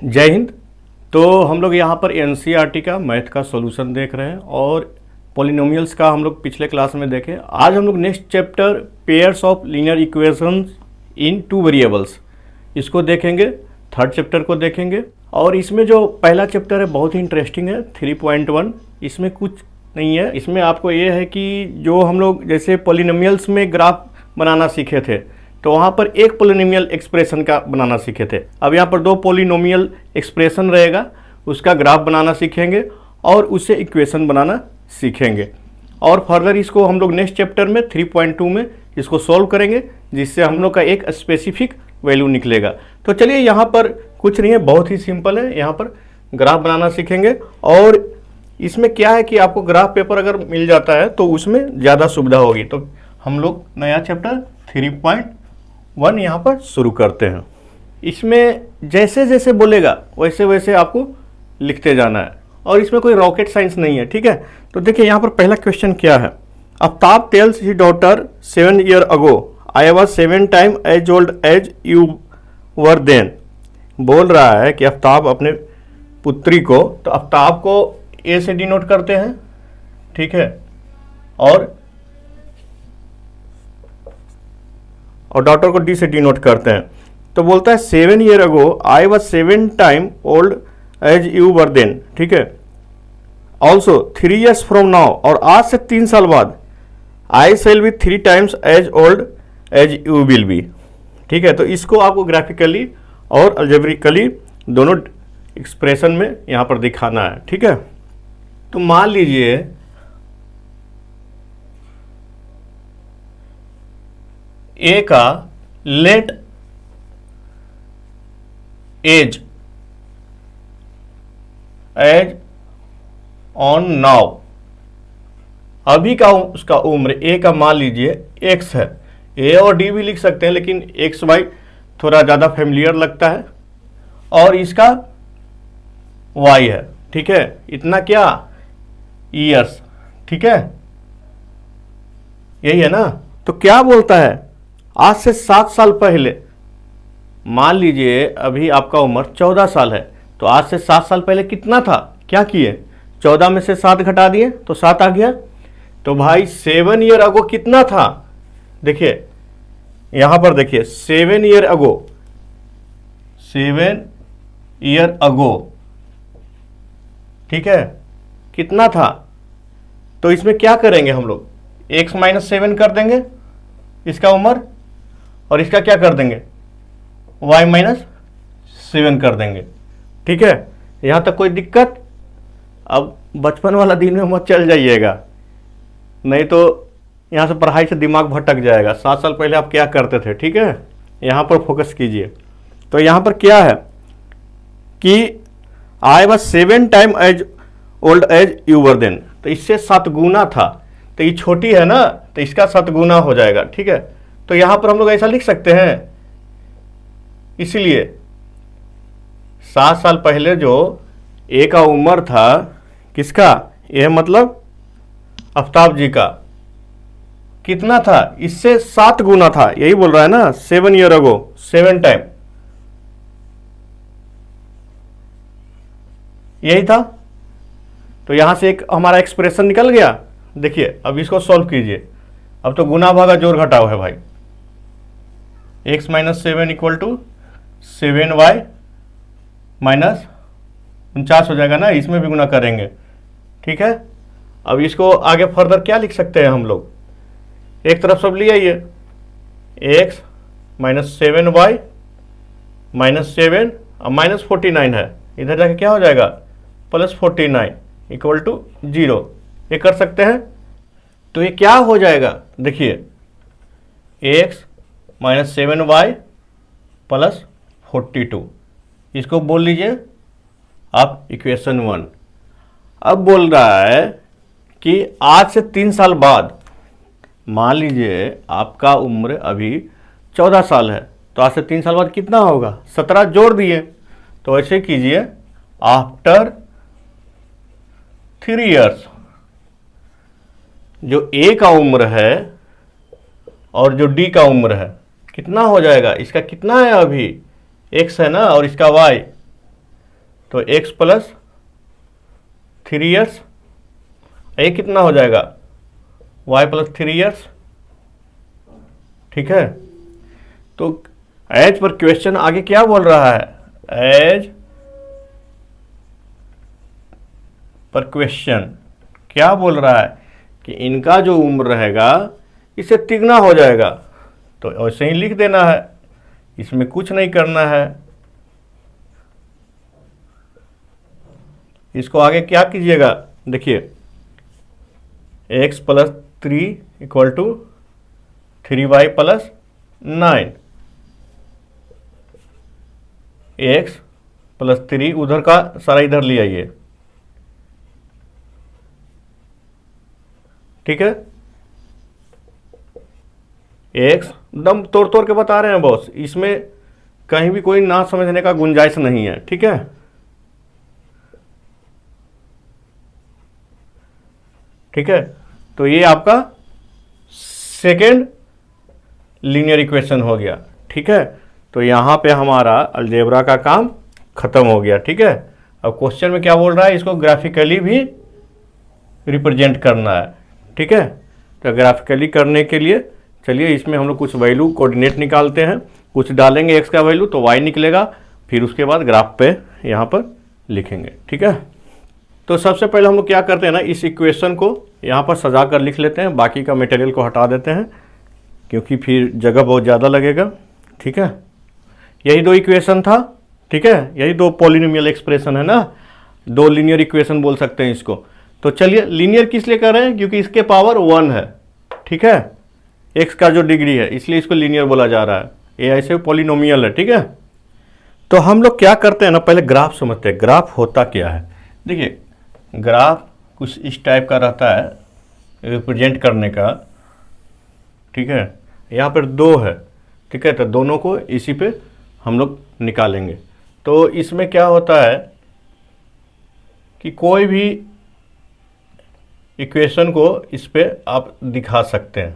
जय हिंद। तो हम लोग यहाँ पर एनसीईआरटी का मैथ का सॉल्यूशन देख रहे हैं और पॉलिनोमियल्स का हम लोग पिछले क्लास में देखे। आज हम लोग next chapter pairs of linear equations in two variables इसको देखेंगे, थर्ड चैप्टर को देखेंगे। और इसमें जो पहला चैप्टर है बहुत ही इंटरेस्टिंग है, 3.1। इसमें कुछ नहीं है, इसमें आपको ये है कि जो हम लोग जैसे पॉलिनोमियल्स में ग्राफ बनाना सीखे थे तो वहाँ पर एक पॉलिनोमियल एक्सप्रेशन का बनाना सीखे थे। अब यहाँ पर दो पॉलिनोमियल एक्सप्रेशन रहेगा, उसका ग्राफ बनाना सीखेंगे और उससे इक्वेशन बनाना सीखेंगे। और फर्दर इसको हम लोग नेक्स्ट चैप्टर में 3.2 में इसको सॉल्व करेंगे, जिससे हम लोग का एक स्पेसिफिक वैल्यू निकलेगा। तो चलिए, यहाँ पर कुछ नहीं है, बहुत ही सिंपल है। यहाँ पर ग्राफ बनाना सीखेंगे और इसमें क्या है कि आपको ग्राफ पेपर अगर मिल जाता है तो उसमें ज़्यादा सुविधा होगी। तो हम लोग नया चैप्टर 3.1 यहाँ पर शुरू करते हैं। इसमें जैसे जैसे बोलेगा वैसे वैसे आपको लिखते जाना है और इसमें कोई रॉकेट साइंस नहीं है, ठीक है। तो देखिए यहाँ पर पहला क्वेश्चन क्या है। Aftab tells his daughter 7 years ago I was 7 times as old as you were then. बोल रहा है कि आफ्ताब अपने पुत्री को, तो आफ्ताब को ए से डिनोट करते हैं, ठीक है, और डॉटर को डी से डिनोट करते हैं। तो बोलता है 7 years ago I was 7 times old as you were then, ठीक है। ऑल्सो 3 years फ्रॉम नाउ, और आज से 3 साल बाद I shall be 3 times as old as you will be, ठीक है। तो इसको आपको ग्राफिकली और अलजेब्रिकली दोनों एक्सप्रेशन में यहाँ पर दिखाना है, ठीक है। तो मान लीजिए ए का लेट एज ऑन नाउ, अभी का उसका उम्र ए का मान लीजिए एक्स है। ए और डी भी लिख सकते हैं, लेकिन एक्स वाई थोड़ा ज़्यादा फेमिलियर लगता है, और इसका वाई है, ठीक है। इतना क्या ईयर्स, ठीक है, यही है ना। तो क्या बोलता है, आज से 7 साल पहले, मान लीजिए अभी आपका उम्र 14 साल है, तो आज से 7 साल पहले कितना था, क्या किए, 14 में से 7 घटा दिए तो 7 आ गया। तो भाई 7 years अगो कितना था, देखिए यहां पर देखिए 7 years अगो, 7 years अगो, ठीक है, कितना था। तो इसमें क्या करेंगे हम लोग, x-7 कर देंगे इसका उम्र, और इसका क्या कर देंगे, y-7 कर देंगे, ठीक है। यहाँ तक कोई दिक्कत। अब बचपन वाला दिन में मत चल जाइएगा, नहीं तो यहाँ से पढ़ाई से दिमाग भटक जाएगा। 7 साल पहले आप क्या करते थे, ठीक है, यहाँ पर फोकस कीजिए। तो यहाँ पर क्या है कि I was 7 times as old as you were then, तो इससे 7 गुना था, तो ये छोटी है ना, तो इसका 7 गुना हो जाएगा, ठीक है। तो यहाँ पर हम लोग ऐसा लिख सकते हैं, इसलिए 7 साल पहले जो ए का उम्र था, किसका, यह मतलब आफ्ताब जी का, कितना था, इससे 7 गुना था, यही बोल रहा है ना, 7 years अगो 7 times, यही था। तो यहां से एक हमारा एक्सप्रेशन निकल गया। देखिए अब इसको सॉल्व कीजिए। अब तो गुना भागा जोड़ घटाव है भाई, x-7 equal to 7y minus 49 हो जाएगा ना, इसमें भी गुना करेंगे, ठीक है। अब इसको आगे फर्दर क्या लिख सकते हैं हम लोग, एक तरफ सब ले आइए, x-7y -7 और -49 है, इधर जाके क्या हो जाएगा, +49 इक्वल टू 0। ये कर सकते हैं। तो ये क्या हो जाएगा, देखिए x-7y +42, इसको बोल लीजिए आप इक्वेशन 1। अब बोल रहा है कि आज से 3 साल बाद, मान लीजिए आपका उम्र अभी 14 साल है, तो आज से 3 साल बाद कितना होगा, 17 जोड़ दिए। तो ऐसे कीजिए, आफ्टर 3 years जो ए का उम्र है और जो डी का उम्र है कितना हो जाएगा, इसका कितना है अभी, एक्स है ना और इसका वाई, तो x प्लस 3s, ये कितना हो जाएगा y प्लस 3s। ठीक है, तो एज पर क्वेश्चन आगे क्या बोल रहा है, एज पर क्वेश्चन क्या बोल रहा है कि इनका जो उम्र रहेगा इससे तिगुना हो जाएगा। तो ऐसे ही लिख देना है, इसमें कुछ नहीं करना है। इसको आगे क्या कीजिएगा, देखिए x plus 3 equal to 3y plus 9, x plus 3 उधर का सारा इधर ले आइए। ठीक है, x दम तोड़ तोड़ के बता रहे हैं बॉस, इसमें कहीं भी कोई ना समझने का गुंजाइश नहीं है। ठीक है, ठीक है, तो ये आपका सेकेंड लीनियर इक्वेशन हो गया। ठीक है, तो यहाँ पे हमारा अलजेब्रा का काम खत्म हो गया। ठीक है, अब क्वेश्चन में क्या बोल रहा है, इसको ग्राफिकली भी रिप्रेजेंट करना है। ठीक है, तो ग्राफिकली करने के लिए चलिए इसमें हम लोग कुछ वैल्यू कोऑर्डिनेट निकालते हैं, कुछ डालेंगे x का वैल्यू तो y निकलेगा, फिर उसके बाद ग्राफ पे यहाँ पर लिखेंगे। ठीक है, तो सबसे पहले हम लोग क्या करते हैं ना, इस इक्वेशन को यहाँ पर सजा कर लिख लेते हैं, बाकी का मटेरियल को हटा देते हैं क्योंकि फिर जगह बहुत ज़्यादा लगेगा। ठीक है, यही दो इक्वेशन था। ठीक है, यही दो पॉलिनोमियल एक्सप्रेशन है ना, दो लीनियर इक्वेशन बोल सकते हैं इसको। तो चलिए लीनियर किस लिए कर रहे हैं, क्योंकि इसके पावर 1 है। ठीक है, x का जो डिग्री है इसलिए इसको लीनियर बोला जा रहा है, ये ऐसे पॉलिनोमियल है। ठीक है, तो हम लोग क्या करते हैं ना, पहले ग्राफ समझते हैं, ग्राफ होता क्या है। देखिए ग्राफ कुछ इस टाइप का रहता है रिप्रेजेंट करने का। ठीक है, यहाँ पर 2 है। ठीक है, तो दोनों को इसी पे हम लोग निकालेंगे। तो इसमें क्या होता है कि कोई भी इक्वेशन को इस पे आप दिखा सकते हैं।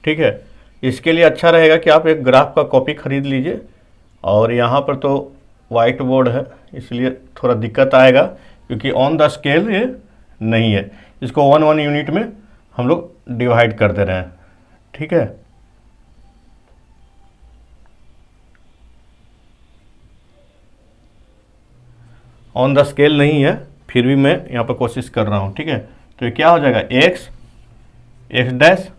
ठीक है, इसके लिए अच्छा रहेगा कि आप एक ग्राफ का कॉपी खरीद लीजिए, और यहाँ पर तो वाइट बोर्ड है इसलिए थोड़ा दिक्कत आएगा क्योंकि ऑन द स्केल ये नहीं है, इसको 1 यूनिट में हम लोग डिवाइड कर दे रहे हैं। ठीक है, ऑन द स्केल नहीं है, फिर भी मैं यहाँ पर कोशिश कर रहा हूँ। ठीक है, तो ये क्या हो जाएगा, x डैश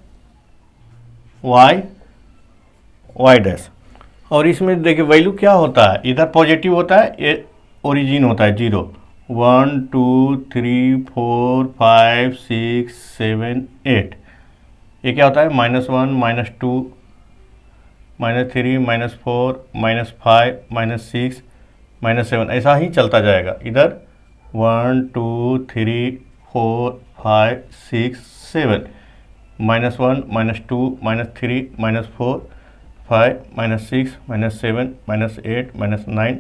y डैश, और इसमें देखिए वैल्यू क्या होता है, इधर पॉजिटिव होता है, ये ओरिजिन होता है 0, 1 2 3 4 5 6 7 8, ये क्या होता है -1 -2 -3 -4 -5 -6 -7, ऐसा ही चलता जाएगा। इधर 1 2 3 4 5 6 7 -1 -2 -3 -4 5 -6 -7 -8 -9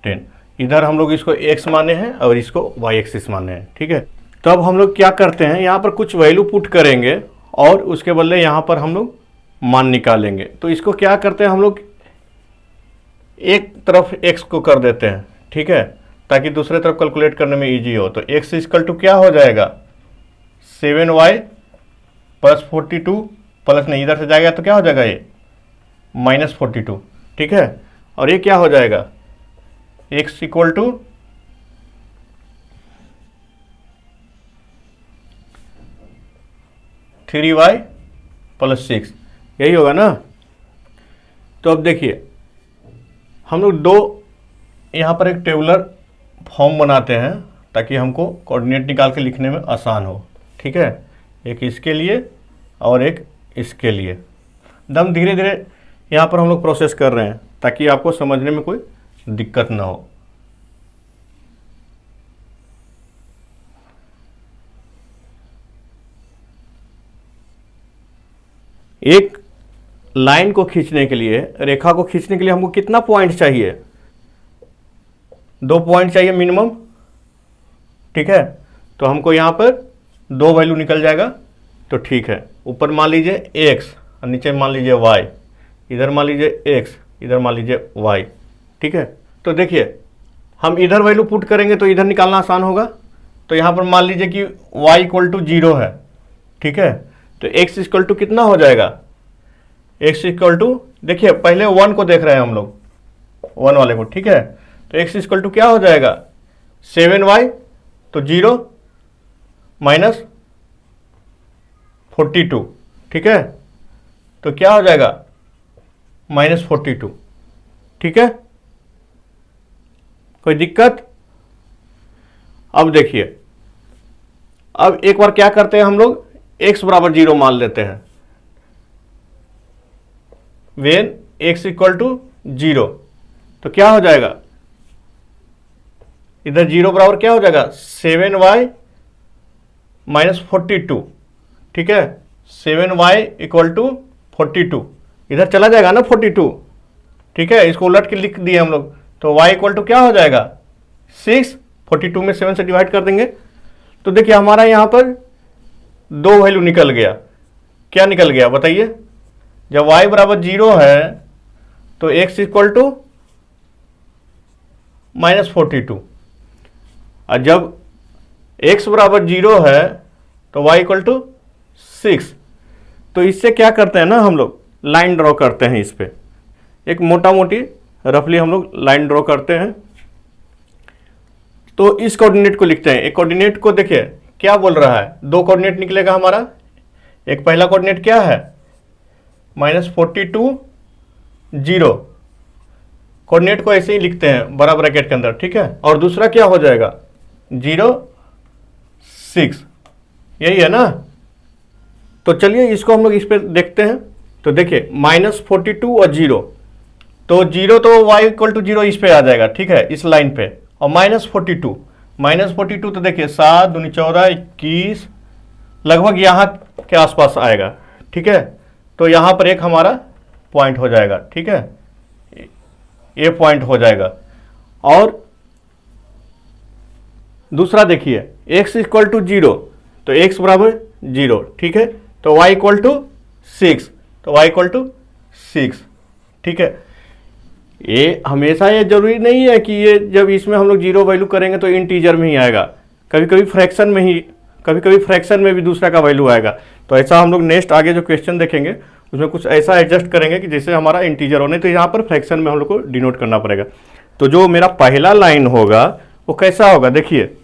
10, इधर हम लोग इसको x माने हैं और इसको y एक्सिस माने हैं। ठीक है, तो अब हम लोग क्या करते हैं, यहाँ पर कुछ वैल्यू पुट करेंगे और उसके बदले यहाँ पर हम लोग मान निकालेंगे। तो इसको क्या करते हैं हम लोग, एक तरफ x को कर देते हैं। ठीक है, ताकि दूसरे तरफ कैलकुलेट करने में इजी हो। तो x इक्वल टू क्या हो जाएगा, 7y प्लस 42 प्लस नहीं, इधर से जाएगा तो क्या हो जाएगा ये -42। ठीक है, और ये क्या हो जाएगा, x equal to 3y plus 6, यही होगा ना। तो अब देखिए हम लोग दो यहाँ पर एक टेबुलर फॉर्म बनाते हैं ताकि हमको कोऑर्डिनेट निकाल के लिखने में आसान हो। ठीक है, एक इसके लिए और एक इसके लिए। दम धीरे धीरे यहाँ पर हम लोग प्रोसेस कर रहे हैं ताकि आपको समझने में कोई दिक्कत ना हो। एक लाइन को खींचने के लिए, रेखा को खींचने के लिए हमको कितना पॉइंट चाहिए, 2 पॉइंट चाहिए मिनिमम। ठीक है, तो हमको यहाँ पर 2 वैल्यू निकल जाएगा। तो ठीक है, ऊपर मान लीजिए x और नीचे मान लीजिए y, इधर मान लीजिए x, इधर मान लीजिए y। ठीक है, तो देखिए हम इधर वैल्यू पुट करेंगे तो इधर निकालना आसान होगा। तो यहाँ पर मान लीजिए कि y इक्वल टू 0 है, ठीक है, तो x इक्वल टू कितना हो जाएगा, x इक्वल टू, देखिए पहले 1 को देख रहे हैं हम लोग, 1 वाले को, ठीक है, तो x इक्वल टू क्या हो जाएगा 7y, तो 0 माइनस 42, ठीक है, तो क्या हो जाएगा -42, ठीक है, कोई दिक्कत। अब देखिए, अब एक बार क्या करते हैं हम लोग, x बराबर 0 मान लेते हैं, वेन x इक्वल टू 0, तो क्या हो जाएगा, इधर 0 बराबर क्या हो जाएगा 7y माइनस 42, ठीक है, 7y इक्वल टू 42, इधर चला जाएगा ना 42, ठीक है, इसको उलट के लिख दिए हम लोग, तो y इक्वल टू क्या हो जाएगा 6, 42 में 7 से डिवाइड कर देंगे, तो देखिए हमारा यहाँ पर 2 वैल्यू निकल गया। क्या निकल गया बताइए, जब y बराबर 0 है तो x इक्वल टू -42, और जब x बराबर 0 है तो y इक्वल टू 6। तो इससे क्या करते हैं ना, हम लोग लाइन ड्रॉ करते हैं, इस पे एक मोटा मोटी रफली हम लोग लाइन ड्रॉ करते हैं। तो इस कोऑर्डिनेट को लिखते हैं, एक कोऑर्डिनेट को देखिए क्या बोल रहा है, 2 कोऑर्डिनेट निकलेगा हमारा, एक पहला कोऑर्डिनेट क्या है -42 0, कोऑर्डिनेट को ऐसे ही लिखते हैं बड़ा ब्रैकेट के अंदर, ठीक है, और दूसरा क्या हो जाएगा 0 6, यही है ना। तो चलिए इसको हम लोग इस पर देखते हैं, तो देखिए -42 और 0, तो 0 तो y इक्वल टू 0 इस पे आ जाएगा, ठीक है, इस लाइन पे, और -42 तो देखिए 7 दूनी 14 21 लगभग यहाँ के आसपास आएगा, ठीक है, तो यहाँ पर एक हमारा पॉइंट हो जाएगा, ठीक है, ये पॉइंट हो जाएगा। और दूसरा देखिए x इक्वल टू 0, तो x बराबर 0, ठीक है, तो y इक्वल टू 6, तो y इक्वल टू 6, ठीक है। ये हमेशा ये जरूरी नहीं है कि ये जब इसमें हम लोग 0 वैल्यू करेंगे तो इंटीजर में ही आएगा, कभी कभी फ्रैक्शन में ही, कभी कभी फ्रैक्शन में भी दूसरा का वैल्यू आएगा। तो ऐसा हम लोग नेक्स्ट आगे जो क्वेश्चन देखेंगे उसमें कुछ ऐसा एडजस्ट करेंगे कि जैसे हमारा इंटीजर हो, नहीं तो यहाँ पर फ्रैक्शन में हम लोग को डिनोट करना पड़ेगा। तो जो मेरा पहला लाइन होगा वो कैसा होगा, देखिए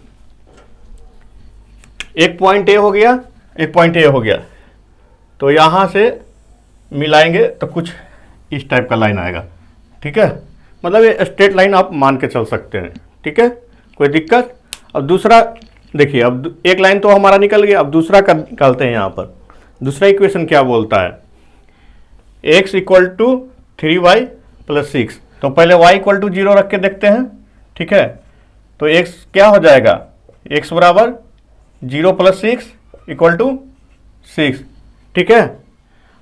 एक पॉइंट ए हो गया, एक पॉइंट ए हो गया, तो यहाँ से मिलाएंगे तो कुछ इस टाइप का लाइन आएगा, ठीक है, मतलब ये स्ट्रेट लाइन आप मान के चल सकते हैं, ठीक है, कोई दिक्कत। अब दूसरा देखिए, अब एक लाइन तो हमारा निकल गया, अब दूसरा का निकालते हैं। यहाँ पर दूसरा इक्वेशन क्या बोलता है, x equal to 3y plus 6, तो पहले y इक्वल टू 0 रख के देखते हैं, ठीक है, तो x क्या हो जाएगा, x बराबर 0 प्लस 6 इक्वल टू 6, ठीक है।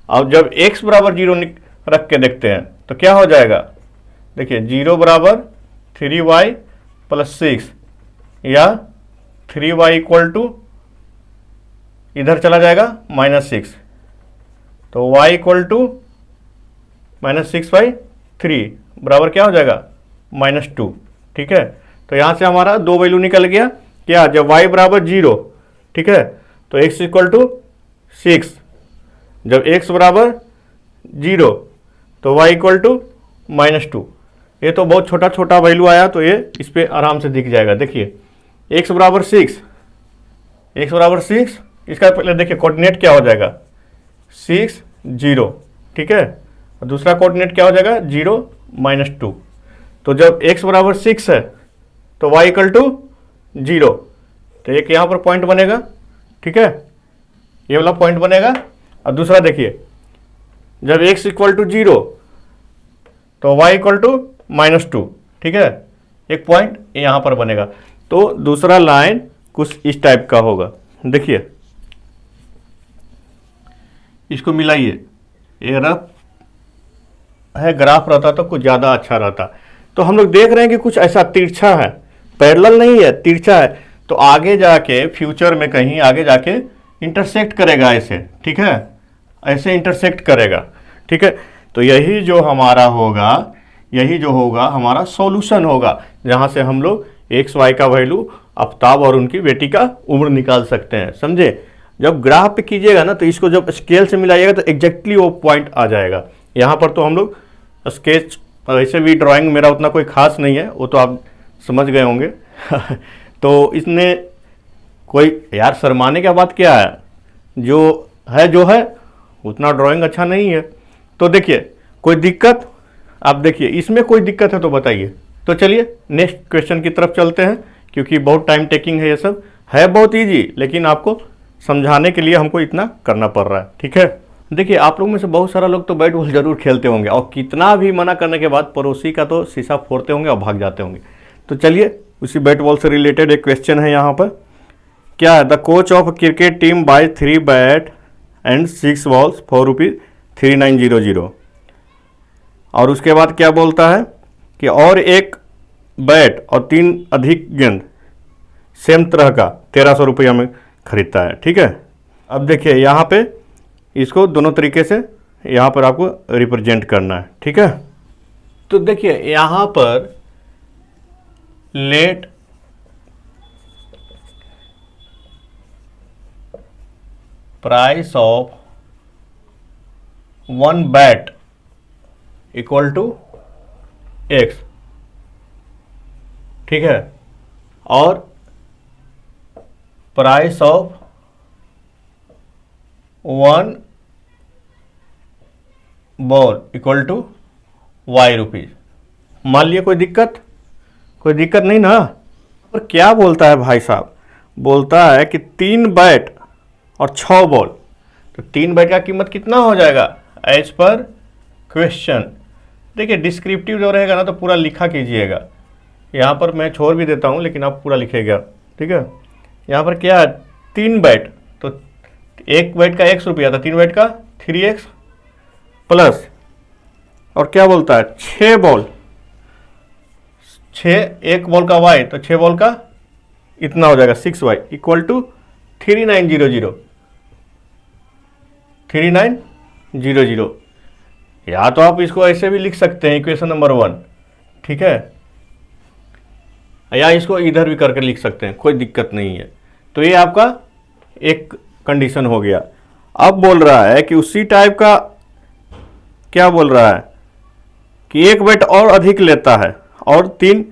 अब जब x बराबर 0 रख के देखते हैं तो क्या हो जाएगा, देखिए 0 बराबर 3y प्लस 6, या 3y इक्वल टू इधर चला जाएगा -6, तो y इक्वल टू -6/3 बराबर क्या हो जाएगा -2, ठीक है। तो यहाँ से हमारा 2 वैल्यू निकल गया, क्या, जब y बराबर 0, ठीक है, तो x इक्वल टू 6, जब x बराबर 0 तो y इक्वल टू -2। ये तो बहुत छोटा छोटा वैल्यू आया, तो ये इस पर आराम से दिख जाएगा। देखिए x बराबर 6, x बराबर 6, इसका पहले देखिए कोऑर्डिनेट क्या हो जाएगा 6 0, ठीक है, और दूसरा कोऑर्डिनेट क्या हो जाएगा 0 -2। तो जब x बराबर 6 है तो y इक्वल टू 0, तो एक यहाँ पर पॉइंट बनेगा, ठीक है, ये वाला पॉइंट बनेगा। और दूसरा देखिए, जब x इक्वल टू 0 तो y इक्वल टू -2, ठीक है, एक पॉइंट यहाँ पर बनेगा। तो दूसरा लाइन कुछ इस टाइप का होगा, देखिए इसको मिलाइए, ये रफ है, ग्राफ रहता तो कुछ ज़्यादा अच्छा रहता। तो हम लोग देख रहे हैं कि कुछ ऐसा तिरछा है, पैरेलल नहीं है, तिरछा है, तो आगे जाके फ्यूचर में कहीं आगे जाके इंटरसेक्ट करेगा ऐसे, ठीक है, ऐसे इंटरसेक्ट करेगा, ठीक है। तो यही जो हमारा होगा यही जो होगा हमारा सॉल्यूशन होगा, जहाँ से हम लोग एक्स वाई का वैल्यू, आफ्ताब और उनकी बेटी का उम्र निकाल सकते हैं। समझे? जब ग्राफ पे कीजिएगा ना तो इसको जब स्केल से मिलाइएगा तो एग्जैक्टली वो पॉइंट आ जाएगा। यहाँ पर तो हम लोग स्केच, वैसे भी ड्राइंग मेरा उतना कोई खास नहीं है, वो तो आप समझ गए होंगे तो इसने कोई यार शर्माने का बात क्या है, जो है उतना ड्राइंग अच्छा नहीं है। तो देखिए कोई दिक्कत, आप देखिए इसमें कोई दिक्कत है तो बताइए। तो चलिए नेक्स्ट क्वेश्चन की तरफ चलते हैं, क्योंकि बहुत टाइम टेकिंग है, ये सब है बहुत इजी, लेकिन आपको समझाने के लिए हमको इतना करना पड़ रहा है। ठीक है, देखिए आप लोग में से बहुत सारा लोग तो बैट बॉल जरूर खेलते होंगे, और कितना भी मना करने के बाद पड़ोसी का तो शीशा फोड़ते होंगे और भाग जाते होंगे। तो चलिए उसी बैट बॉल से रिलेटेड एक क्वेश्चन है यहाँ पर। क्या है? The coach of cricket team buy 3 bat and 6 balls for ₹3900। और उसके बाद क्या बोलता है कि और एक बैट और 3 अधिक गेंद सेम तरह का 1300 में खरीदता है। ठीक है, अब देखिए यहाँ पे इसको दोनों तरीके से यहाँ पर आपको रिप्रेजेंट करना है। ठीक है, तो देखिए यहाँ पर let price of 1 bat equal to x. ठीक है, और price of 1 ball equal to y rupees. मान लिया कोई दिक्कत नहीं ना। और क्या बोलता है भाई साहब, बोलता है कि 3 बैट और 6 बॉल, तो 3 बैट का कीमत कितना हो जाएगा एज पर क्वेश्चन। देखिए डिस्क्रिप्टिव जो रहेगा ना तो पूरा लिखा कीजिएगा, यहाँ पर मैं छोड़ भी देता हूँ लेकिन आप पूरा लिखिएगा। ठीक है, यहाँ पर क्या है 3 बैट, तो 1 बैट का ₹X था, 3 बैट का 3x प्लस, और क्या बोलता है 6 बॉल, 1 बॉल का y, तो 6 बॉल का इतना हो जाएगा 6y इक्वल टू 3900। 3900, या तो आप इसको ऐसे भी लिख सकते हैं इक्वेशन नंबर 1। ठीक है, या इसको इधर भी करके लिख सकते हैं, कोई दिक्कत नहीं है। तो ये आपका एक कंडीशन हो गया। अब बोल रहा है कि उसी टाइप का, क्या बोल रहा है कि 1 बैट और अधिक लेता है और 3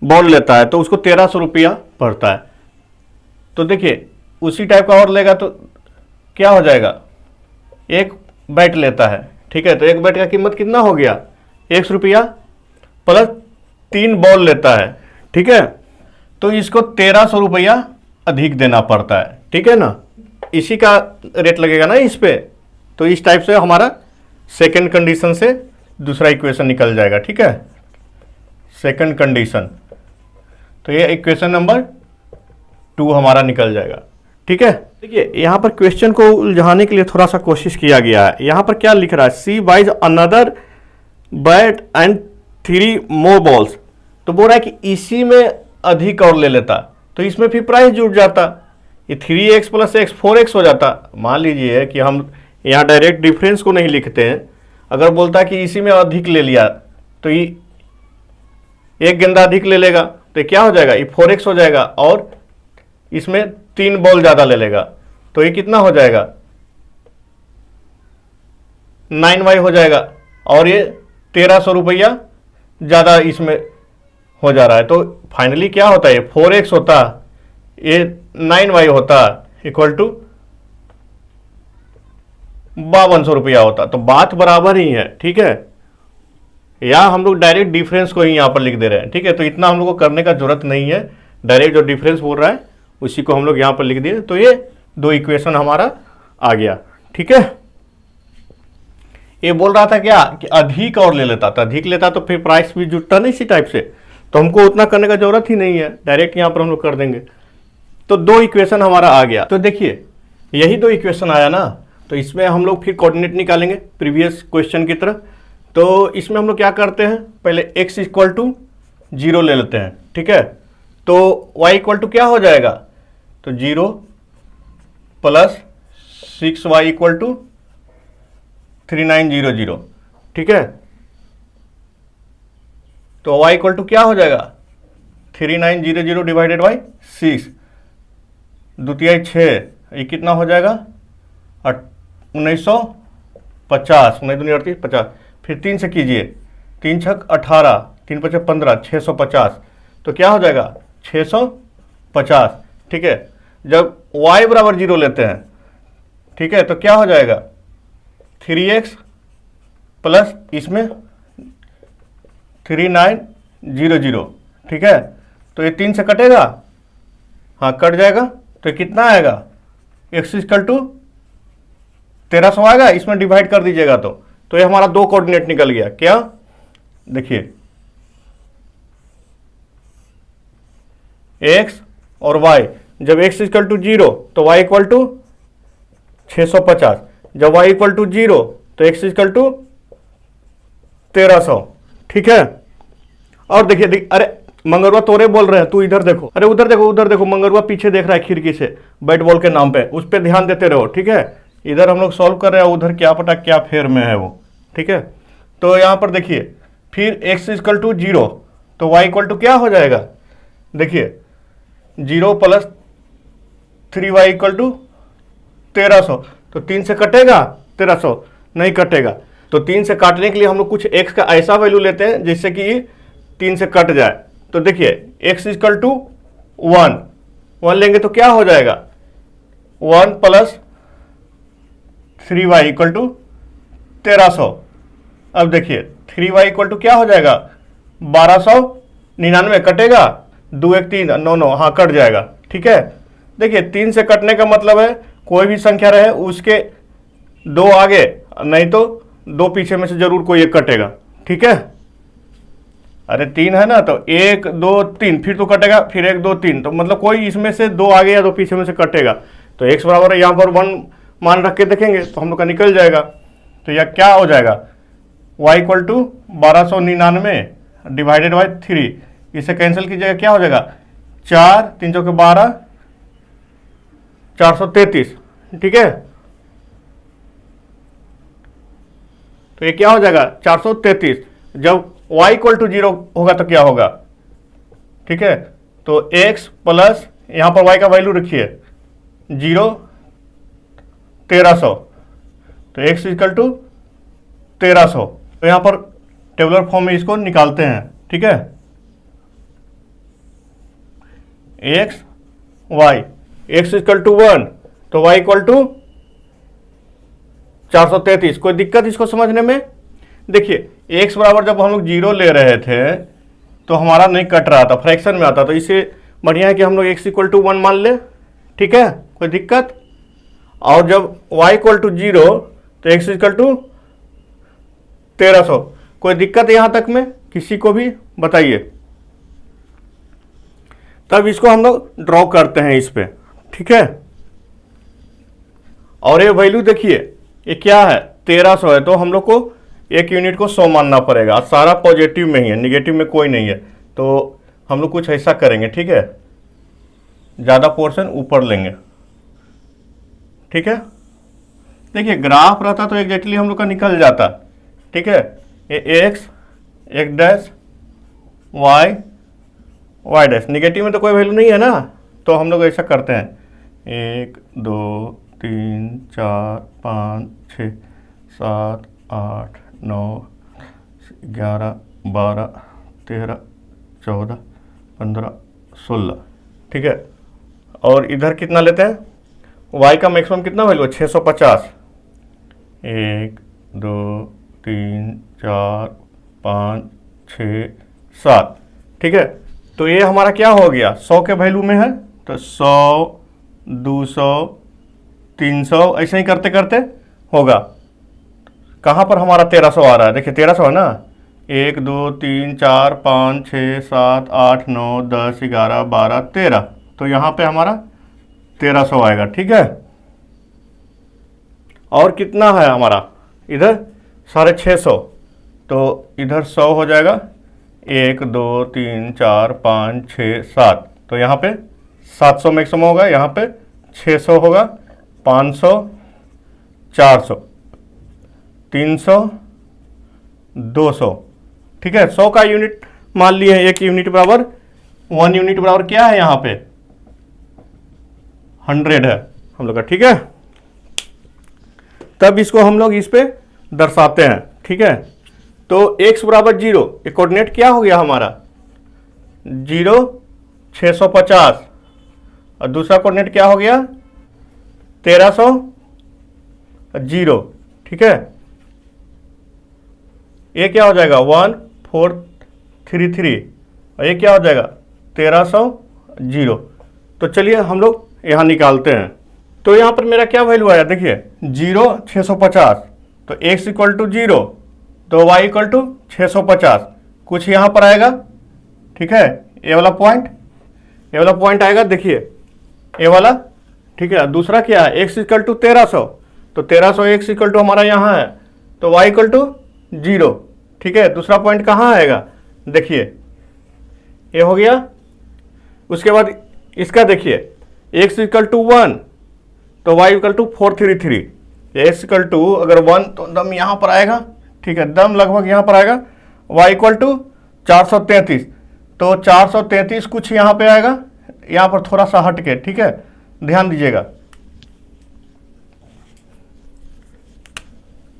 बॉल लेता है तो उसको ₹1300 पड़ता है। तो देखिए उसी टाइप का और लेगा तो क्या हो जाएगा, 1 बैट लेता है। ठीक है, तो 1 बैट का कीमत कितना हो गया ₹X प्लस 3 बॉल लेता है। ठीक है, तो इसको ₹1300 अधिक देना पड़ता है। ठीक है ना, इसी का रेट लगेगा ना इस पे। तो इस टाइप से हमारा सेकंड कंडीशन से दूसरा इक्वेशन निकल जाएगा। ठीक है, सेकंड कंडीशन, तो ये इक्वेशन नंबर 2 हमारा निकल जाएगा। ठीक है, देखिए यहाँ पर क्वेश्चन को उलझाने के लिए थोड़ा सा कोशिश किया गया है। यहाँ पर क्या लिख रहा है, C buys another bat and 3 more balls. तो बोल रहा है कि इसी में अधिक और ले लेता तो इसमें फिर प्राइस जुड़ जाता, ये 3x प्लस x 4x हो जाता। मान लीजिए कि हम यहाँ डायरेक्ट डिफरेंस को नहीं लिखते हैं, अगर बोलता कि इसी में अधिक ले लिया तो ये 1 गेंदा अधिक ले लेगा तो क्या हो जाएगा, ये 4x हो जाएगा, और इसमें 3 बॉल ज़्यादा ले लेगा तो ये कितना हो जाएगा 9y हो जाएगा, और ये ₹1300 ज़्यादा इसमें हो जा रहा है। तो फाइनली क्या होता है, 4x होता, ये 9y होता इक्वल टू ₹5200 होता। तो बात बराबर ही है। ठीक है, या हम लोग डायरेक्ट डिफरेंस को ही यहाँ पर लिख दे रहे हैं। ठीक है, तो इतना हम लोग को करने का जरूरत नहीं है, डायरेक्ट जो डिफरेंस बोल रहा है उसी को हम लोग यहाँ पर लिख दिए। तो ये 2 इक्वेशन हमारा आ गया। ठीक है, ये बोल रहा था क्या कि अधिक और ले लेता, तो अधिक लेता तो फिर प्राइस भी जुटता नहीं इसी टाइप से, तो हमको उतना करने का जरूरत ही नहीं है, डायरेक्ट यहाँ पर हम लोग कर देंगे। तो 2 इक्वेशन हमारा आ गया। तो देखिए यही 2 इक्वेशन आया ना, तो इसमें हम लोग फिर कोऑर्डिनेट निकालेंगे प्रीवियस क्वेश्चन की तरह। तो इसमें हम लोग क्या करते हैं, पहले x इक्वल टू 0 ले लेते हैं। ठीक है, तो y इक्वल टू क्या हो जाएगा, तो 0 प्लस 6y इक्वल टू 3900। ठीक है, तो y इक्वल टू क्या हो जाएगा 3900 डिवाइडेड बाई 6, द्वितीय 6, ये कितना हो जाएगा 1950, 19 50, फिर 3 से कीजिए, 3 छक 18, 3 पचे 15, 650, तो क्या हो जाएगा 650। ठीक है, जब y बराबर 0 लेते हैं, ठीक है, तो क्या हो जाएगा 3x प्लस इसमें 3900, ठीक है, तो ये 3 से कटेगा, हाँ कट जाएगा, तो ये कितना आएगा x इक्वल टू 1300 आएगा, इसमें डिवाइड कर दीजिएगा तो ये हमारा 2 कोऑर्डिनेट निकल गया। क्या देखिए x और y, जब x इक्वल टू 0 तो y इक्वल टू 650, जब y इक्वल टू 0 तो x इक्वल टू 1300। ठीक है, और देखिए अरे मंगरुआ तोरे बोल रहे हैं, तू इधर देखो, अरे उधर देखो, उधर देखो, मंगरुआ पीछे देख रहा है खिड़की से बैट बॉल के नाम पे, उस पर ध्यान देते रहो। ठीक है, इधर हम लोग सॉल्व कर रहे हैं, उधर क्या पता क्या फेर में है वो। ठीक है, तो यहाँ पर देखिए फिर x इक्वल टू 0 तो y इक्वल टू क्या हो जाएगा, देखिए 0 प्लस 3y इक्वल टू 1300, तो 3 से कटेगा 1300, नहीं कटेगा, तो 3 से काटने के लिए हम लोग कुछ x का ऐसा वैल्यू लेते हैं जिससे कि 3 से कट जाए। तो देखिए x इक्वल टू 1 लेंगे तो क्या हो जाएगा 1 प्लस 3y इक्वल टू 1300। अब देखिए 3y इक्वल टू क्या हो जाएगा 1299, कटेगा 2 1 3 9 9, हाँ कट जाएगा। ठीक है, देखिए 3 से कटने का मतलब है कोई भी संख्या रहे उसके 2 आगे नहीं तो 2 पीछे में से जरूर कोई एक कटेगा। ठीक है, अरे 3 है ना, तो 1 2 3 फिर तो कटेगा, फिर 1 2 3, तो मतलब कोई इसमें से 2 आगे या 2 पीछे में से कटेगा। तो x बराबर है यहाँ पर 1 मान रख के देखेंगे तो हम लोग का निकल जाएगा। तो यह क्या हो जाएगा y equal to 1299 divided by 3, इसे कैंसिल कीजिएगा क्या हो जाएगा 4 3 चौके 12, 433। ठीक है, तो ये क्या हो जाएगा 433। जब y इक्वल टू 0 होगा तो क्या होगा, ठीक है, तो x प्लस यहाँ पर y का वैल्यू रखिए 0 1300, तो x इक्वल टू 1300, तो यहाँ पर टेबुलर फॉर्म में इसको निकालते हैं। ठीक है, x इक्वल टू 1 तो y इक्वल टू 433। कोई दिक्कत इसको समझने में? देखिए x बराबर जब हम लोग 0 ले रहे थे तो हमारा नहीं कट रहा था, फ्रैक्शन में आता, तो इससे बढ़िया है कि हम लोग x इक्वल टू 1 मान ले। ठीक है, कोई दिक्कत? और जब y इक्वल टू 0 तो x इक्वल टू 1300। कोई दिक्कत है यहाँ तक में किसी को भी बताइए? तब इसको हम लोग ड्रॉ करते हैं इस पे। ठीक है, और ये वैल्यू देखिए ये क्या है 1300 है, तो हम लोग को एक यूनिट को 100 मानना पड़ेगा। सारा पॉजिटिव में ही है, निगेटिव में कोई नहीं है, तो हम लोग कुछ ऐसा करेंगे। ठीक है, ज़्यादा पोर्शन ऊपर लेंगे। ठीक है, देखिए ग्राफ रहता तो एग्जैक्टली हम लोग का निकल जाता। ठीक है, ये x एक डैश y डैश, निगेटिव में तो कोई वैल्यू नहीं है ना, तो हम लोग ऐसा करते हैं 1 2 3 4 5 6 7 8 9 11 12 13 14 15 16। ठीक है, और इधर कितना लेते हैं y का मैक्सिमम कितना वैल्यू है 650। 1 2 3 4 5 6 7। ठीक है, तो ये हमारा क्या हो गया 100 के वैल्यू में है, तो 100 200 300 ऐसे ही करते करते होगा। कहाँ पर हमारा 1300 आ रहा है, देखिए 1300 है ना, 1 2 3 4 5 6 7 8 9 10 11 12 13, तो यहाँ पे हमारा 1300 आएगा। ठीक है, और कितना है हमारा इधर 650, तो इधर 100 हो जाएगा 1 2 3 4 5 6 7, तो यहाँ पे 700 मैक्सिमम होगा, यहाँ पे 600 होगा, 500 400 300 200। ठीक है, 100 का यूनिट मान लिए हैं। 1 यूनिट बराबर 1 यूनिट बराबर क्या है यहाँ पे 100 है हम लोग का, ठीक है। तब इसको हम लोग इस पे दर्शाते हैं, ठीक है। तो x बराबर 0, ये कोऑर्डिनेट क्या हो गया हमारा 0 650, और दूसरा कोऑर्डिनेट क्या हो गया 1300 0, ठीक है। ये क्या हो जाएगा 1433, और ये क्या हो जाएगा 1300 0। तो चलिए हम लोग यहाँ निकालते हैं। तो यहाँ पर मेरा क्या वैल्यू आया देखिए 0 650, तो x इक्वल टू 0, तो y इक्वल टू 650 कुछ यहाँ पर आएगा, ठीक है। ये वाला पॉइंट आएगा, देखिए ये वाला, ठीक है। दूसरा क्या है x इक्वल टू 1300, तो 1300 x इक्वल टू हमारा यहाँ है, तो y इक्वल टू 0, ठीक है। दूसरा पॉइंट कहाँ आएगा देखिए ये हो गया। उसके बाद इसका देखिए x इक्वल टू 1, तो y equal to 433, x equal to अगर 1 तो दम यहाँ पर आएगा, ठीक है, दम लगभग यहाँ पर आएगा। y इक्वल टू 433, तो 433 कुछ यहाँ पे आएगा, यहाँ पर थोड़ा सा हट के, ठीक है, ध्यान दीजिएगा।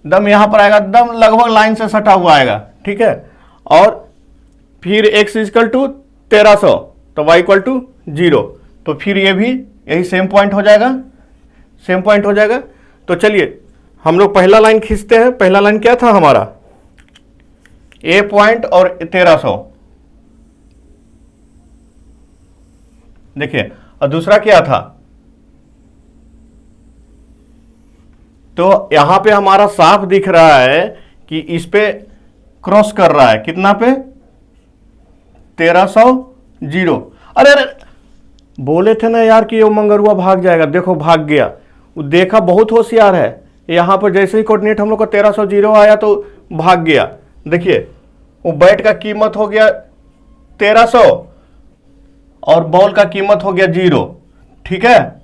दम यहाँ पर आएगा, दम लगभग लाइन से सटा हुआ आएगा, ठीक है। और फिर x इक्वल टू 1300, तो y इक्वल टू 0, तो फिर ये भी यही सेम पॉइंट हो जाएगा, तो चलिए हम लोग पहला लाइन खींचते हैं। पहला लाइन क्या था हमारा a पॉइंट और 1300, देखिए, और दूसरा क्या था, तो यहां पे हमारा साफ दिख रहा है कि इस पे क्रॉस कर रहा है, कितना पे 1300 0। अरे बोले थे ना यार कि ये मंगरुआ भाग जाएगा, देखो भाग गया। वो देखा बहुत होशियार है, यहाँ पर जैसे ही कोऑर्डिनेट हम लोग का 1300 0 आया तो भाग गया। देखिए वो बैट का कीमत हो गया 1300 और बॉल का कीमत हो गया 0, ठीक है।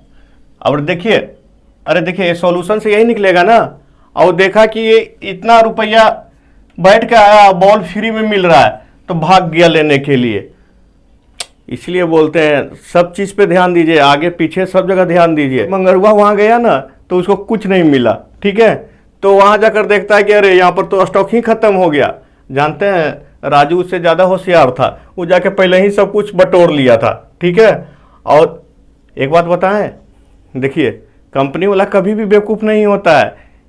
अब देखिए, अरे देखिए ये सॉल्यूशन से यही निकलेगा ना। और देखा कि ये इतना रुपया बैट का आया, बॉल फ्री में मिल रहा है, तो भाग गया लेने के लिए। इसलिए बोलते हैं सब चीज पे ध्यान दीजिए, आगे पीछे सब जगह ध्यान दीजिए। मंगरुआ वहां गया ना तो उसको कुछ नहीं मिला, ठीक है। तो वहां जाकर देखता है कि अरे यहाँ पर तो स्टॉक ही खत्म हो गया। जानते हैं राजू उससे ज्यादा होशियार था, वो जाके पहले ही सब कुछ बटोर लिया था, ठीक है। और एक बात बताएं, देखिए कंपनी वाला कभी भी बेवकूफ नहीं होता है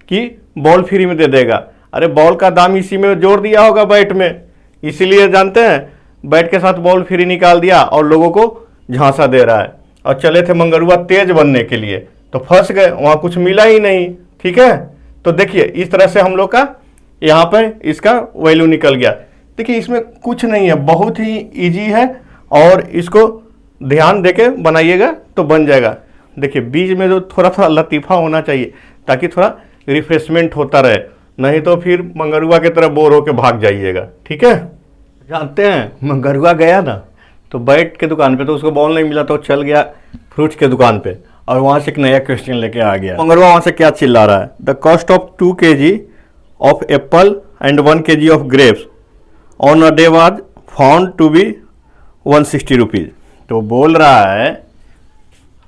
कि बॉल फ्री में दे देगा। अरे बॉल का दाम इसी में जोड़ दिया होगा बैट में, इसीलिए जानते हैं बैट के साथ बॉल फ्री निकाल दिया और लोगों को झांसा दे रहा है। और चले थे मंगरुआ तेज बनने के लिए, तो फंस गए, वहां कुछ मिला ही नहीं, ठीक है। तो देखिए इस तरह से हम लोग का यहाँ पर इसका वैल्यू निकल गया। देखिए इसमें कुछ नहीं है, बहुत ही इजी है, और इसको ध्यान देके बनाइएगा तो बन जाएगा। देखिए बीच में जो थोड़ा सा लतीफ़ा होना चाहिए ताकि थोड़ा रिफ्रेशमेंट होता रहे, नहीं तो फिर मंगरुआ की तरह बोर होके भाग जाइएगा, ठीक है। जानते हैं मंगरुआ गया ना तो बैट के दुकान पे, तो उसको बॉल नहीं मिला तो चल गया फ्रूट्स के दुकान पे, और वहां से एक नया क्वेश्चन लेके आ गया। मंगरुआ वहां से क्या चिल्ला रहा है, the cost of 2 kg of apple and 1 kg of grapes on a day was found to be 160 rupees. तो बोल रहा है,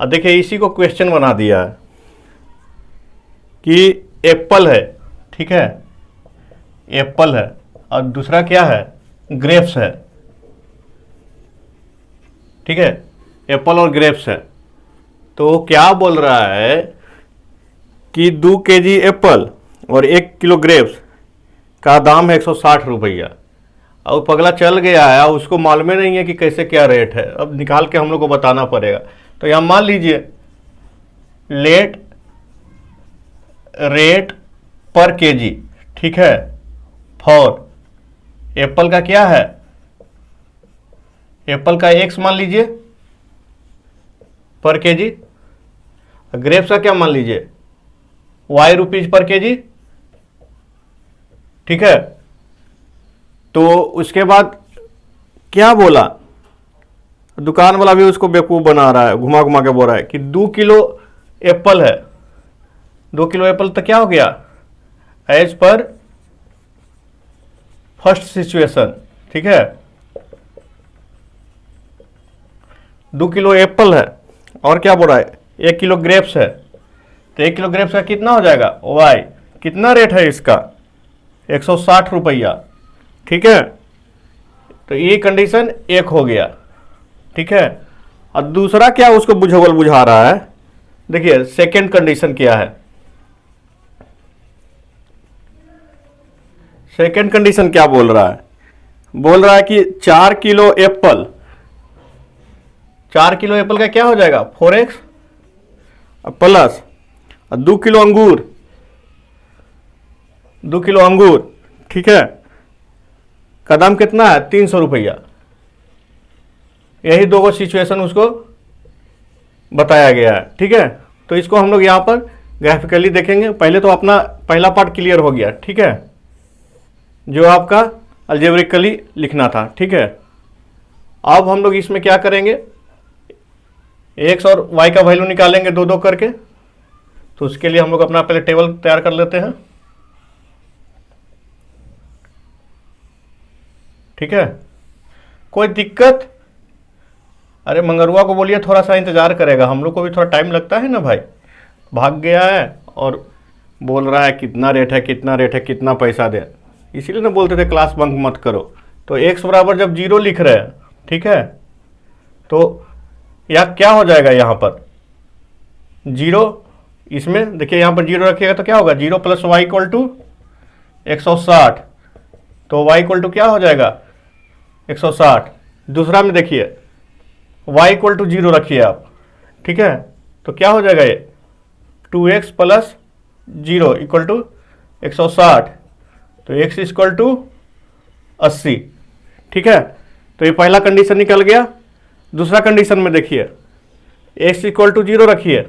अब देखिए इसी को क्वेश्चन बना दिया है कि एप्पल है, ठीक है, एप्पल है, और दूसरा क्या है ग्रेप्स है, ठीक है, एप्पल और ग्रेप्स है। तो क्या बोल रहा है कि 2 kg एप्पल और 1 किलो ग्रेप्स का दाम है 160 रुपया। अब पगला चल गया है, उसको मालूम नहीं है कि कैसे क्या रेट है, अब निकाल के हम लोग को बताना पड़ेगा। तो यहाँ मान लीजिए रेट पर केजी, ठीक है, फॉर एप्पल का क्या है, एप्पल का x मान लीजिए पर केजी, ग्रेप्स का क्या मान लीजिए y रुपीज पर केजी, ठीक है। तो उसके बाद क्या बोला, दुकान वाला भी उसको बेवकूफ बना रहा है, घुमा घुमा के बोल रहा है कि 2 किलो एप्पल है, 2 किलो एप्पल तो क्या हो गया एज पर फर्स्ट सिचुएशन, ठीक है, 2 किलो एप्पल है, और क्या बोल रहा है 1 किलो ग्रेप्स है, तो 1 किलो ग्रेप्स का कितना हो जाएगा वाई, कितना रेट है इसका 160 रुपया, ठीक है। तो ये कंडीशन एक हो गया, ठीक है। और दूसरा क्या उसको बुझा रहा है, देखिए सेकेंड कंडीशन क्या है। सेकेंड कंडीशन क्या बोल रहा है, बोल रहा है कि 4 किलो एप्पल, 4 किलो एप्पल का क्या हो जाएगा 4x प्लस 2 किलो अंगूर, 2 किलो अंगूर, ठीक है, का दाम कितना है 300 रुपया। यही दो सिचुएशन उसको बताया गया है, ठीक है। तो इसको हम लोग यहाँ पर ग्राफिकली देखेंगे। पहले तो अपना पहला पार्ट क्लियर हो गया, ठीक है, जो आपका अलजेब्रिकली लिखना था, ठीक है। अब हम लोग इसमें क्या करेंगे, एक्स और वाई का वैल्यू निकालेंगे दो दो करके। तो उसके लिए हम लोग अपना पहले टेबल तैयार कर लेते हैं, ठीक है। कोई दिक्कत, अरे मंगरुआ को बोलिए थोड़ा सा इंतजार करेगा, हम लोग को भी थोड़ा टाइम लगता है ना भाई। भाग गया है और बोल रहा है कितना रेट है, कितना रेट है, कितना पैसा दे, इसीलिए ना बोलते थे क्लास बंक मत करो। तो एक्स बराबर जब 0 लिख रहे हैं, ठीक है, तो या क्या हो जाएगा यहाँ पर 0, इसमें देखिए यहाँ पर 0 रखिएगा तो क्या होगा 0 प्लस वाई इक्वल टू 160, तो वाई इक्वल टू क्या हो जाएगा 160। दूसरा में देखिए y इक्वल टू 0 रखिए आप, ठीक है, तो क्या हो जाएगा ये 2x प्लस 0 इक्वल टू 160, तो x इक्वल टू 80, ठीक है। तो ये पहला कंडीशन निकल गया। दूसरा कंडीशन में देखिए x इक्वल टू 0 रखिए,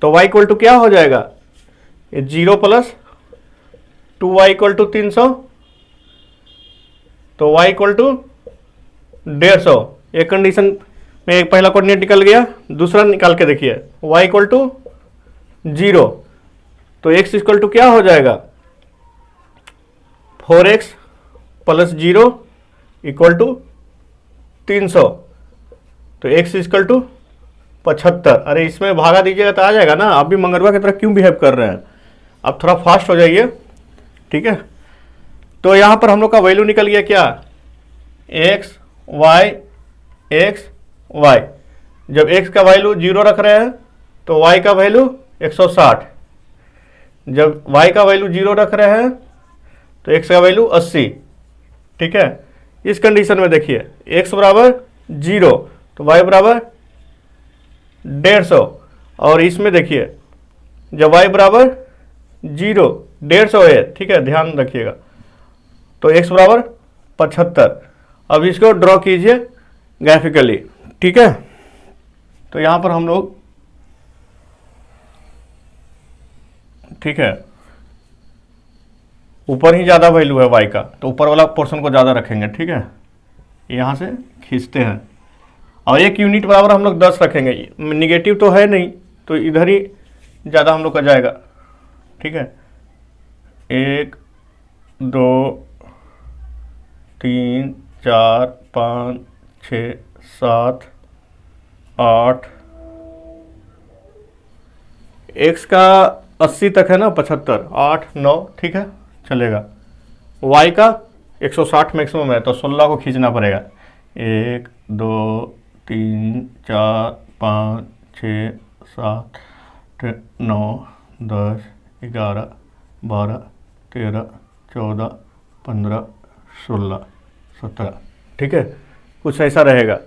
तो y इक्वल टू क्या हो जाएगा ये 0 प्लस 2y इक्वल टू 300, तो y इक्वल टू 150। एक कंडीशन में एक पहला कोऑर्डिनेट निकल गया। दूसरा निकाल के देखिए y इक्वल टू 0, तो x इक्वल टू क्या हो जाएगा 4x प्लस 0 इक्वल टू 300, तो x इक्वल टू 75। अरे इसमें भागा दीजिएगा तो आ जाएगा ना। आप भी मंगरवा की तरह क्यों बिहेव कर रहे हैं, आप थोड़ा फास्ट हो जाइए, ठीक है। तो यहाँ पर हम लोग का वैल्यू निकल गया क्या x y। जब x का वैल्यू 0 रख रहे हैं तो y का वैल्यू 160, जब y का वैल्यू 0 रख रहे हैं तो x का वैल्यू 80, ठीक है। इस कंडीशन में देखिए x बराबर 0 तो y बराबर 150, और इसमें देखिए जब y बराबर 0 150 है, ठीक है, ध्यान रखिएगा, तो x बराबर 75। अब इसको ड्रॉ कीजिए ग्राफिकली, ठीक है। तो यहाँ पर हम लोग, ठीक है, ऊपर ही ज़्यादा वैल्यू है y का, तो ऊपर वाला पोर्शन को ज़्यादा रखेंगे, ठीक है। यहाँ से खींचते हैं और एक यूनिट बराबर हम लोग 10 रखेंगे, निगेटिव तो है नहीं तो इधर ही ज़्यादा हम लोग का जाएगा, ठीक है। 1 2 3 4 5 6 7 8, x का 80 तक है ना, 75 8 9, ठीक है, चलेगा। y का 160 मैक्सिमम है तो 16 को खींचना पड़ेगा। 1 2 3 4 5 6 7 9 10 11 12 13 14 15 16 17, ठीक है, कुछ ऐसा रहेगा।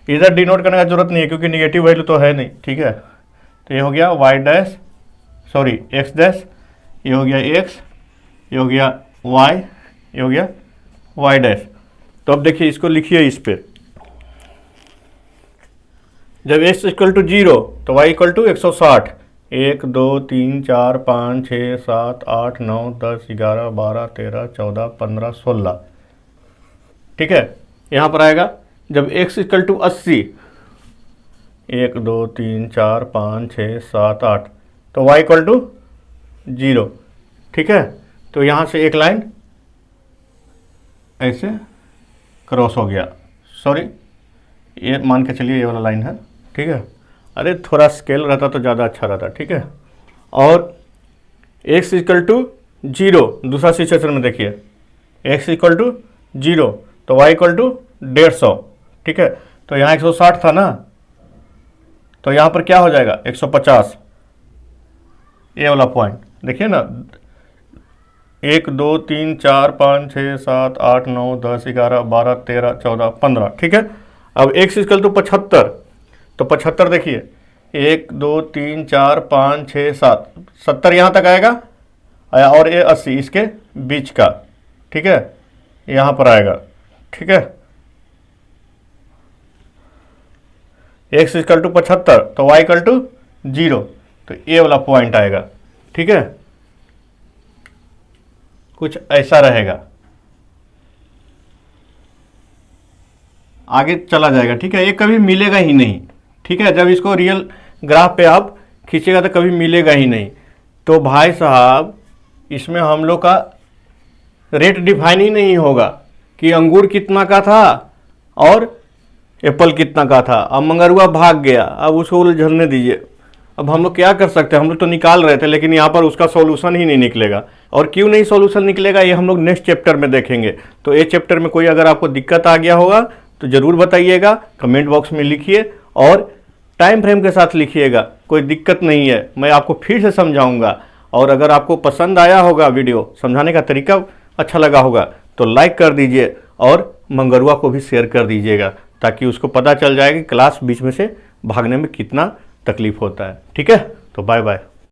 इधर डिनोट करने का जरूरत नहीं है क्योंकि निगेटिव वैल्यू तो है नहीं, ठीक है। तो ये हो गया x डैश, ये हो गया x, ये हो गया y, ये हो गया y डैश। तो अब देखिए इसको लिखिए इस पे, जब x इक्वल टू 0 तो y इक्वल टू 160, 1 2 3 4 5 6 7 8 9 10 11 12 13 14 15 16, ठीक है। यहाँ पर आएगा जब x इक्वल टू 80, 1 2 3 4 5 6 7 8, तो y इक्वल टू 0, ठीक है। तो यहाँ से एक लाइन ऐसे क्रॉस हो गया, सॉरी ये मान के चलिए ये वाला लाइन है, ठीक है। अरे थोड़ा स्केल रहता तो ज़्यादा अच्छा रहता, ठीक है। और x इक्वल टू 0, दूसरा सिचुएशन में देखिए x इक्वल टू 0 तो y इक्वल टू 150, ठीक है। तो यहाँ 160 था ना, तो यहाँ पर क्या हो जाएगा 150, ये वाला पॉइंट देखिए ना। 1 2 3 4 5 6 7 8 9 10 11 12 13 14 15, ठीक है। अब x इक्वल टू 75, तो 75 देखिए 1 2 3 4 5 6 7, 70 यहाँ तक आएगा और ये 80 इसके बीच का, ठीक है, यहाँ पर आएगा, ठीक है। x इक्वल टू 75 तो y इक्वल टू 0, तो ये वाला पॉइंट आएगा, ठीक है। कुछ ऐसा रहेगा, आगे चला जाएगा, ठीक है। ये कभी मिलेगा ही नहीं, ठीक है। जब इसको रियल ग्राफ पे आप खींचेगा तो कभी मिलेगा ही नहीं। तो भाई साहब इसमें हम लोग का रेट डिफाइन ही नहीं होगा कि अंगूर कितना का था और एप्पल कितना का था। अब मंगरुआ भाग गया, अब उसको उलझने दीजिए। अब हम लोग क्या कर सकते हैं, हम लोग तो निकाल रहे थे, लेकिन यहाँ पर उसका सॉल्यूशन ही नहीं निकलेगा। और क्यों नहीं सॉल्यूशन निकलेगा ये हम लोग नेक्स्ट चैप्टर में देखेंगे। तो ये चैप्टर में कोई अगर आपको दिक्कत आ गया होगा तो ज़रूर बताइएगा, कमेंट बॉक्स में लिखिए और टाइम फ्रेम के साथ लिखिएगा, कोई दिक्कत नहीं है, मैं आपको फिर से समझाऊंगा। और अगर आपको पसंद आया होगा वीडियो, समझाने का तरीका अच्छा लगा होगा तो लाइक कर दीजिए और मंगरुआ को भी शेयर कर दीजिएगा, ताकि उसको पता चल जाए कि क्लास बीच में से भागने में कितना तकलीफ होता है, ठीक है। तो बाय बाय।